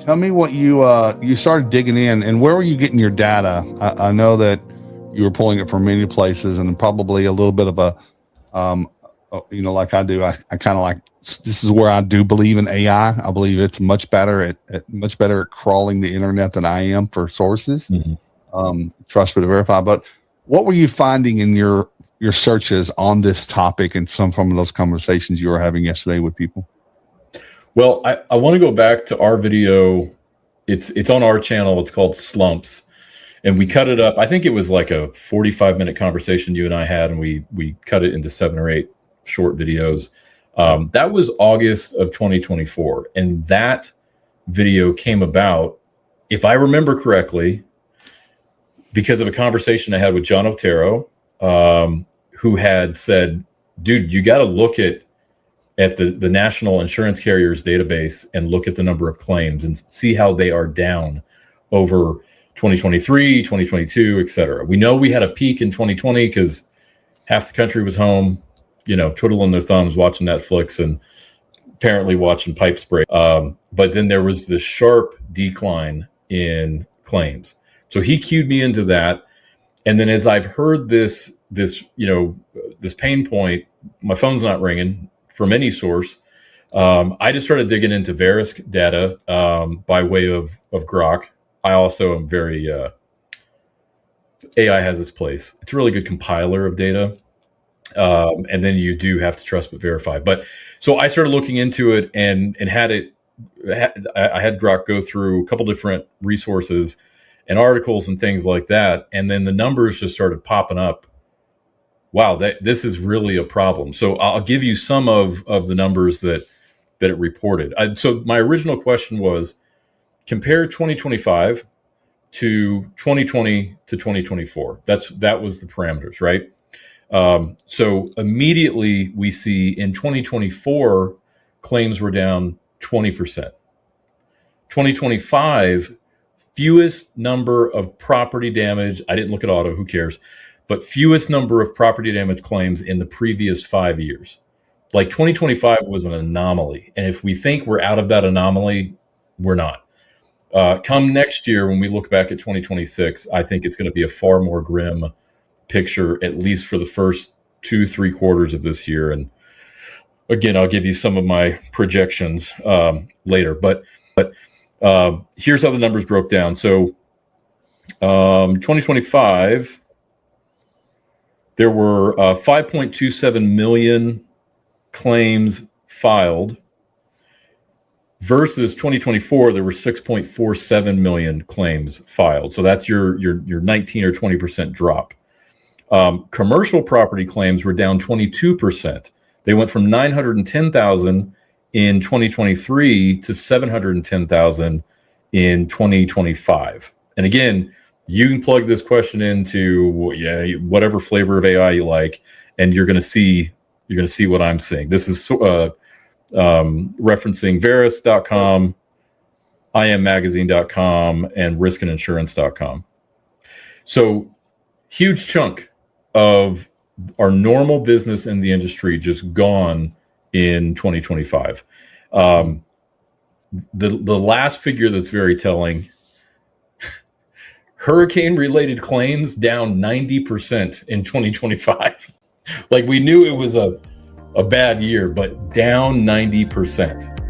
Tell me what you started digging in, and where were you getting your data? I know that you were pulling it from many places, and probably a little bit of a, like I do. I kind of like, this is where I do believe in AI. I believe it's much better at crawling the internet than I am for sources. Trust but verify. But what were you finding in your searches on this topic and some of those conversations you were having yesterday with people? Well, I want to go back to our video. It's on our channel. It's called Slumps. And we cut it up. I think it was like a 45-minute conversation you and I had, and we cut it into 7 or 8 short videos. That was August of 2024. And that video came about, if I remember correctly, because of a conversation I had with John Otero, who had said, dude, you got to look at the National Insurance Carriers database and look at the number of claims and see how they are down over 2023, 2022, et cetera. We know we had a peak in 2020 because half the country was home, twiddling their thumbs, watching Netflix and apparently watching pipe spray. But then there was this sharp decline in claims. So he cued me into that. And then as I've heard this pain point, my phone's not ringing from any source. I just started digging into Verisk data by way of Grok. I also am very, AI has its place. It's a really good compiler of data. And then you do have to trust but verify. But so I started looking into it and I had Grok go through a couple different resources and articles and things like that. And then the numbers just started popping up. Wow, this is really a problem. So I'll give you some of the numbers that it reported. So my original question was, compare 2025 to 2020 to 2024. That was the parameters, right? So immediately we see in 2024, claims were down 20%. 2025, fewest number of property damage. I didn't look at auto, who cares? But fewest number of property damage claims in the previous 5 years. Like 2025 was an anomaly. And if we think we're out of that anomaly, we're not. Come next year, when we look back at 2026, I think it's going to be a far more grim picture, at least for the first 2-3 quarters of this year. And again, I'll give you some of my projections later. But here's how the numbers broke down. So 2025, there were 5.27 million claims filed versus 2024, there were 6.47 million claims filed. So that's your 19 or 20% drop. Commercial property claims were down 22%. They went from 910,000 in 2023 to 710,000 in 2025. And again, you can plug this question into whatever flavor of AI you like, and you're going to see what I'm seeing. This is referencing Verisk.com, immagazine.com, and riskandinsurance.com. So huge chunk of our normal business in the industry just gone in 2025. The last figure that's very telling, hurricane-related claims down 90% in 2025. Like, we knew it was a bad year, but down 90%.